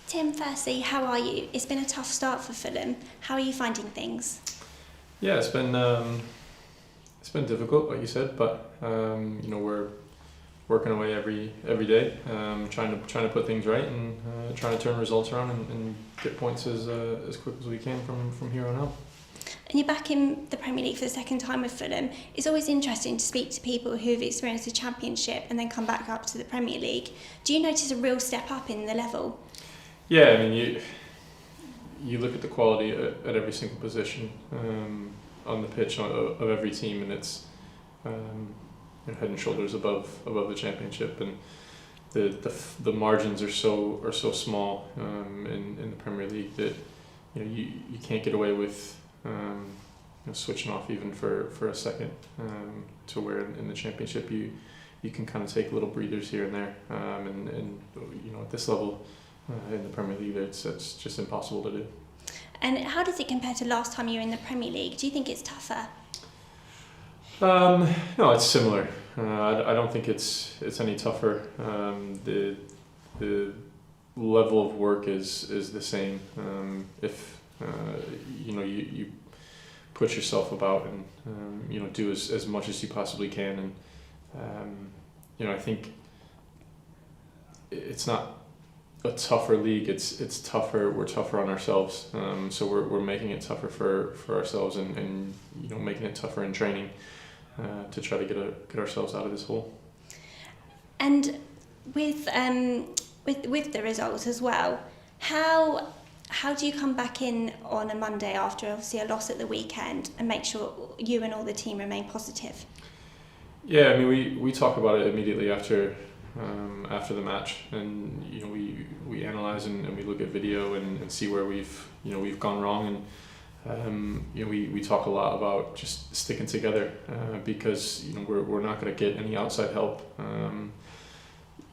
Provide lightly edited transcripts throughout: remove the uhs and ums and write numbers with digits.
Tim, firstly, how are you? It's been a tough start for Fulham. How are you finding things? Yeah, it's been difficult, like you said, but we're working away every day, trying to put things right and trying to turn results around and get points as quick as we can from here on out. And you're back in the Premier League for the second time with Fulham. It's always interesting to speak to people who've experienced the Championship and then come back up to the Premier League. Do you notice a real step up in the level? Yeah, I mean you look at the quality at every single position on the pitch of every team, and it's head and shoulders above the Championship, and the margins are so small in the Premier League that you can't get away with switching off even for a second, to where in the Championship you can kind of take little breathers here and there, and at this level in the Premier League it's just impossible to do. And how does it compare to last time you were in the Premier League? Do you think it's tougher? No, it's similar. I don't think it's any tougher. The level of work is the same. If you put yourself about and do as much as you possibly can, and I think it's not a tougher league. It's tougher. We're tougher on ourselves. So we're making it tougher for ourselves, and making it tougher in training to try to get ourselves out of this hole. And with the results as well, how do you come back in on a Monday after obviously a loss at the weekend and make sure you and all the team remain positive? Yeah, I mean we talk about it immediately after the match, and we analyze and we look at video and see where we've gone wrong, and we talk a lot about just sticking together, because we're not going to get any outside help.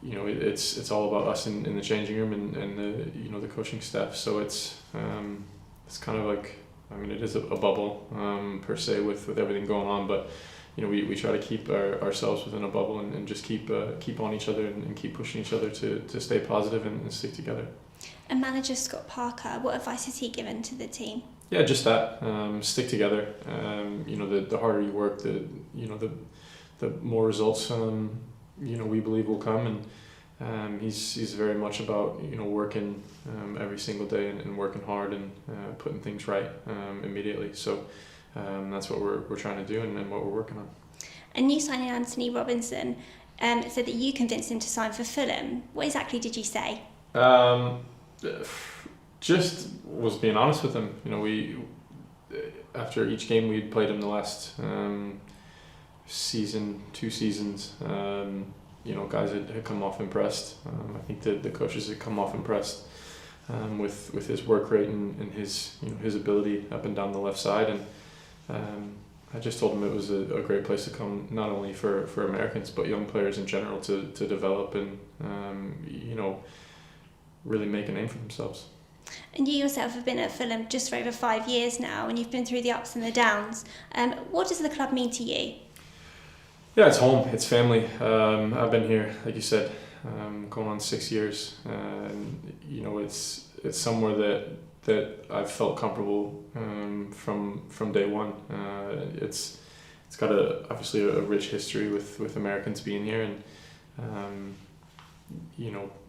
It's all about us in the changing room and the coaching staff. So it's kind of like, I mean, it is a bubble per se with everything going on, but we try to keep ourselves within a bubble and just keep on each other and keep pushing each other to stay positive and stick together. And manager Scott Parker, what advice has he given to the team? Yeah, just that. Stick together. The harder you work, the more results we believe will come, and he's very much about working every single day and working hard and putting things right immediately. So that's what we're trying to do and what we're working on. And you signing Anthony Robinson said that you convinced him to sign for Fulham. What exactly did you say? Just was being honest with him. We after each game we'd played him the last season, 2 seasons. Guys had come off impressed. I think the coaches had come off impressed with his work rate and his ability up and down the left side, and I just told him it was a great place to come, not only for Americans but young players in general to develop and really make a name for themselves. And you yourself have been at Fulham just for over 5 years now, and you've been through the ups and the downs. What does the club mean to you? Yeah, it's home, it's family. I've been here, like you said, going on 6 years, and it's somewhere that I've felt comfortable from day one. It's got obviously a rich history with Americans being here, and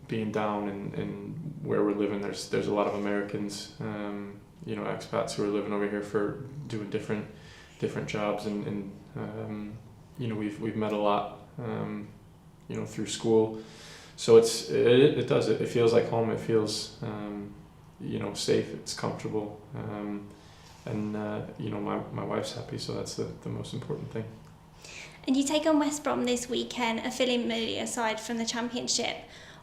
being down and where we're living, there's a lot of Americans, expats who are living over here for doing different jobs, and we've met a lot through school. So it feels like home. It feels safe, it's comfortable, and my wife's happy, so that's the most important thing. And you take on West Brom this weekend, a familiar side from the Championship.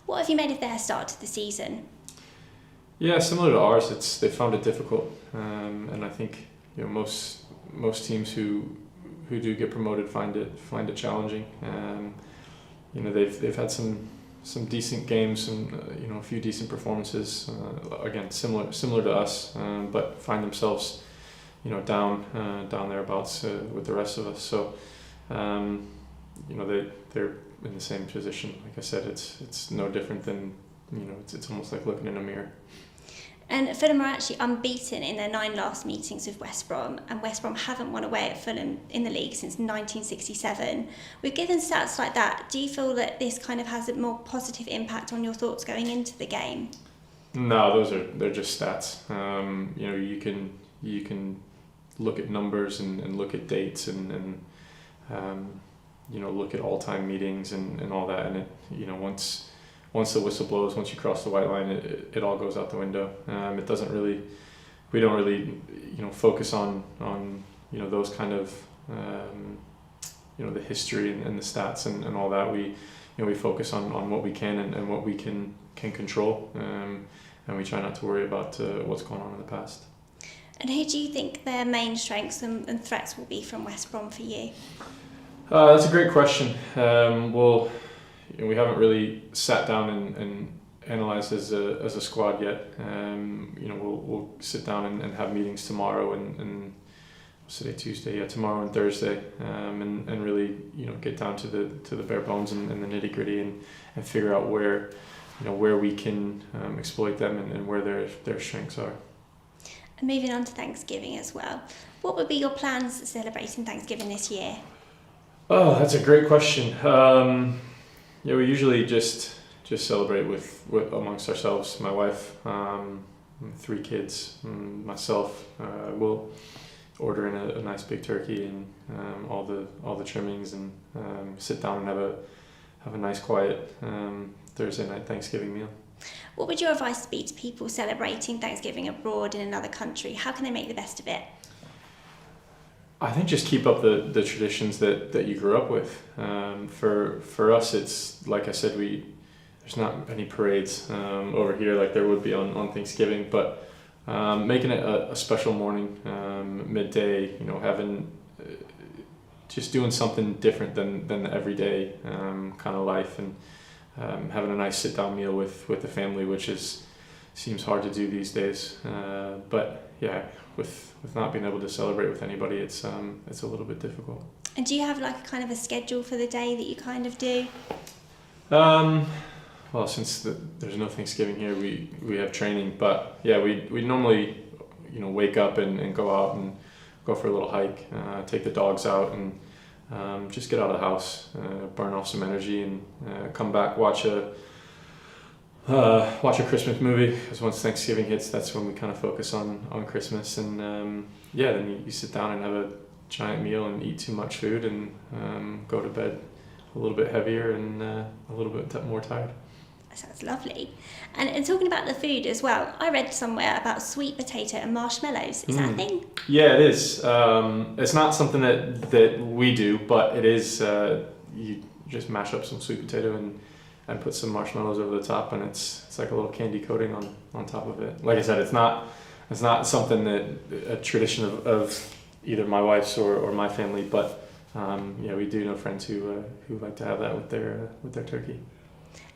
What have you made of their start to the season? Yeah, similar to ours. They found it difficult, and I think most teams who do get promoted find it challenging. They've had some decent games and a few decent performances. Again, similar to us, but find themselves down thereabouts with the rest of us. So they're in the same position. Like I said, it's no different than it's almost like looking in a mirror. And Fulham are actually unbeaten in their 9 last meetings with West Brom, and West Brom haven't won away at Fulham in the league since 1967. With given stats like that, do you feel that this kind of has a more positive impact on your thoughts going into the game? No, they're just stats. You can look at numbers and look at dates and look at all-time meetings and all that, and it, once the whistle blows, once you cross the white line, it all goes out the window. We don't really focus on those kind of the history and the stats and all that. We focus on what we can and what we can control, and we try not to worry about what's going on in the past. And who do you think their main strengths and threats will be from West Brom for you? That's a great question. We haven't really sat down and analysed as a squad yet. We'll sit down and have meetings tomorrow and what's today, Tuesday? Yeah, tomorrow and Thursday, and really get down to the bare bones and the nitty gritty and figure out where we can exploit them and where their strengths are. And moving on to Thanksgiving as well, what would be your plans celebrating Thanksgiving this year? Oh, that's a great question. We usually just celebrate with amongst ourselves. My wife, 3 kids, myself. We'll order in a nice big turkey and all the trimmings, and sit down and have a nice quiet Thursday night Thanksgiving meal. What would your advice be to people celebrating Thanksgiving abroad in another country? How can they make the best of it? I think just keep up the traditions that you grew up with. For us, it's like I said, there's not any parades over here like there would be on Thanksgiving, but making it a special morning, midday, having just doing something different than the everyday kind of life, and having a nice sit down meal with the family, which seems hard to do these days. But yeah, with not being able to celebrate with anybody, it's a little bit difficult. And do you have like a kind of a schedule for the day that you kind of do? Well, since there's no Thanksgiving here, we have training, but yeah, we normally wake up and go out and go for a little hike, take the dogs out and just get out of the house, burn off some energy, and come back, watch a Christmas movie, because once Thanksgiving hits, that's when we kind of focus on Christmas, and then you sit down and have a giant meal and eat too much food and go to bed a little bit heavier and a little bit more tired. That sounds lovely. And talking about the food as well, I read somewhere about sweet potato and marshmallows. Is that a thing? Yeah, it is. It's not something that we do, but it is. You just mash up some sweet potato and put some marshmallows over the top, and it's like a little candy coating on top of it. Like I said, it's not something that a tradition of either my wife's or my family, but we do know friends who like to have that with their turkey.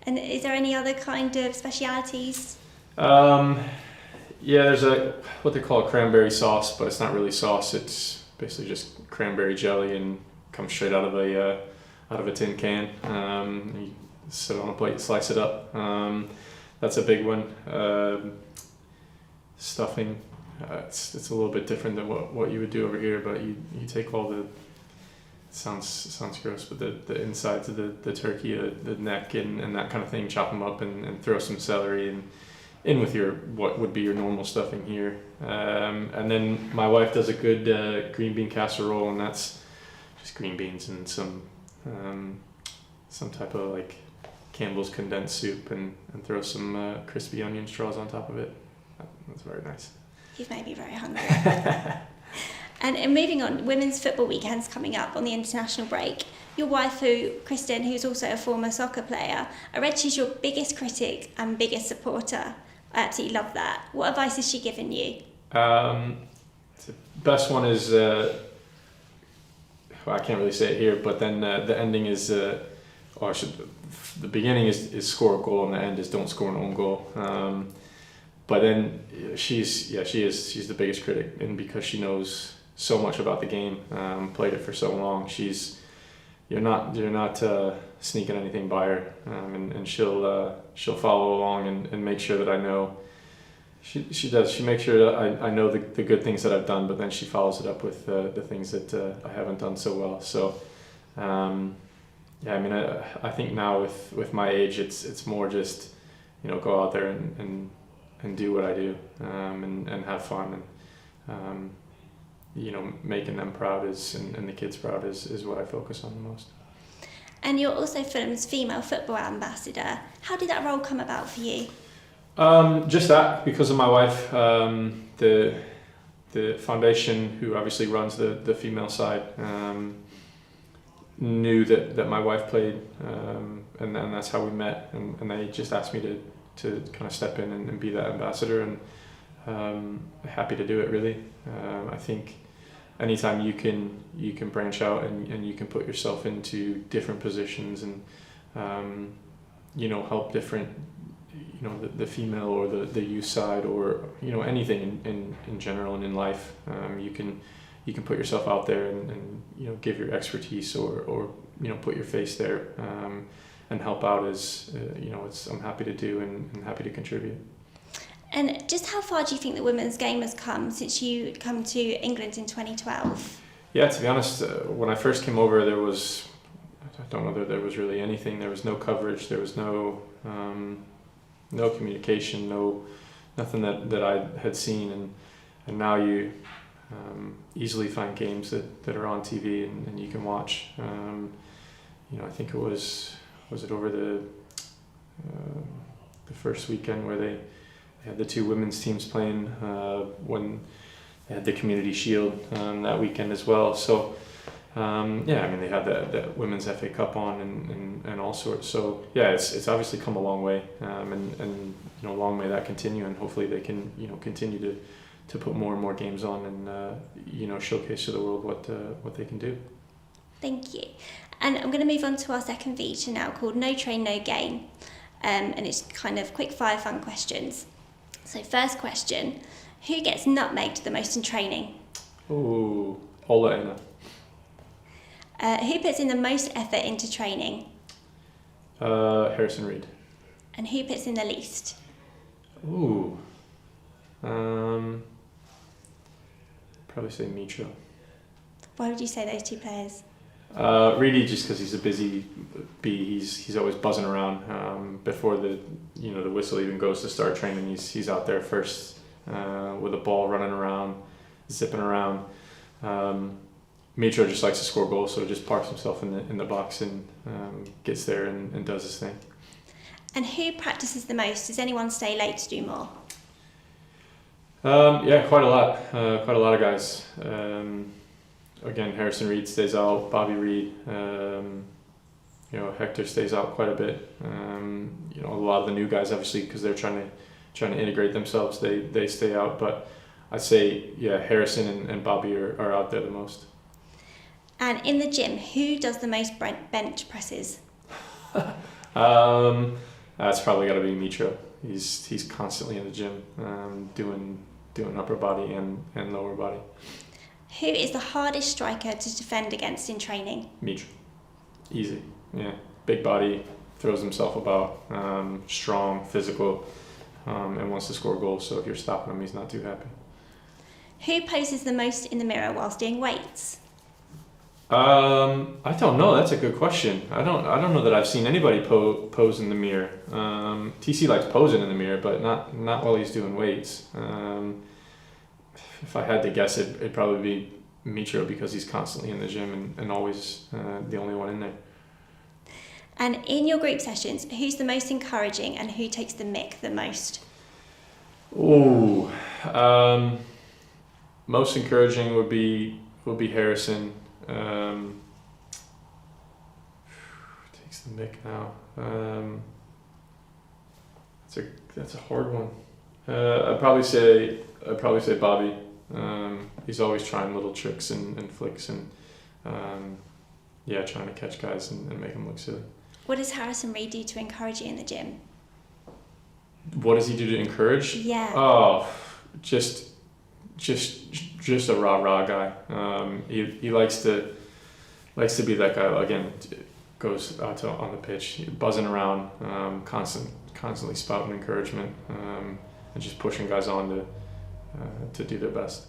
And is there any other kind of specialities? There's what they call a cranberry sauce, but it's not really sauce. It's basically just cranberry jelly and comes straight out of a tin can. You sit it on a plate, slice it up. That's a big one. Stuffing. It's a little bit different than what you would do over here, but you take all the sounds gross, but the insides of the turkey, the neck and that kind of thing, chop them up and throw some celery and in with what would be your normal stuffing here. And then my wife does a good green bean casserole, and that's just green beans and some type of like Campbell's condensed soup and throw some crispy onion straws on top of it. That's very nice. You've made me very hungry. And moving on, women's football weekend's coming up on the international break. Your wife, Kristen, who's also a former soccer player, I read she's your biggest critic and biggest supporter. I absolutely love that. What advice has she given you? The best one is, well, I can't really say it here, but then the ending is, the beginning is score a goal and the end is don't score an own goal. But then she's the biggest critic, and because she knows so much about the game, played it for so long, you're not sneaking anything by her, and she'll she'll follow along and make sure that I know. She does. She makes sure that I know the good things that I've done, but then she follows it up with the things that I haven't done so well. So, yeah, I mean, I think now with my age, it's more just, go out there and do what I do, and have fun, and making them proud and the kids proud is what I focus on the most. And you're also Fulham's female football ambassador. How did that role come about for you? Just that, because of my wife. The foundation, who obviously runs the female side, knew that my wife played, and that's how we met, and they just asked me to kind of step in and be that ambassador, and happy to do it, really. I think anytime you can branch out and you can put yourself into different positions and help different, the female or the youth side, or anything in general and in life, you can put yourself out there and give your expertise or put your face there, and help out as I'm happy to do and happy to contribute. And just how far do you think the women's game has come since you come to England in 2012? Yeah, to be honest, when I first came over, I don't know that there was really anything. There was no coverage. There was no communication, nothing that I had seen, and now you easily find games that are on TV and you can watch. I think it was it over the first weekend where they had the two women's teams playing, when they had the Community Shield that weekend as well. So they had the Women's FA Cup on and all sorts. So yeah, it's obviously come a long way, and long may that continue, and hopefully they can continue to put more and more games on and showcase to the world what they can do. Thank you. And I'm going to move on to our second feature now, called No Train No Gain, and it's kind of quick fire fun questions. So first question: who gets nutmegged the most in training? Ooh, Ola Anna. Who puts in the most effort into training? Harrison Reed. And who puts in the least? Ooh. Probably say Mitro. Why would you say those two players? Reedy, just because he's a busy bee. He's always buzzing around before the whistle even goes to start training. He's out there first with a ball, running around, zipping around. Mitro just likes to score goals, so just parks himself in the box and gets there and does his thing. And who practices the most? Does anyone stay late to do more? Yeah, quite a lot. Quite a lot of guys. Again, Harrison Reed stays out. Bobby Reed. Hector stays out quite a bit. A lot of the new guys, obviously, because they're trying to integrate themselves, they stay out. But I'd say, yeah, Harrison and Bobby are out there the most. And in the gym, who does the most bench presses? That's probably got to be Mitro. He's constantly in the gym, doing upper body and lower body. Who is the hardest striker to defend against in training? Mitro. Easy. Yeah. Big body, throws himself about, strong, physical, and wants to score goals. So if you're stopping him, he's not too happy. Who poses the most in the mirror whilst doing weights? I don't know. That's a good question. I don't know that I've seen anybody pose in the mirror. TC likes posing in the mirror, but not while he's doing weights. If I had to guess, it'd probably be Mitro, because he's constantly in the gym and always the only one in there. And in your group sessions, who's the most encouraging and who takes the mick the most? Ooh, most encouraging would be Harrison. Takes the mick now. That's a hard one. I'd probably say Bobby. He's always trying little tricks and flicks and trying to catch guys and make them look silly. What does Harrison Reed do to encourage you in the gym? What does he do to encourage? Yeah. Oh, just a rah guy. He likes to be that guy. Again, goes out on the pitch, buzzing around, constant constantly spouting encouragement and just pushing guys on to do their best.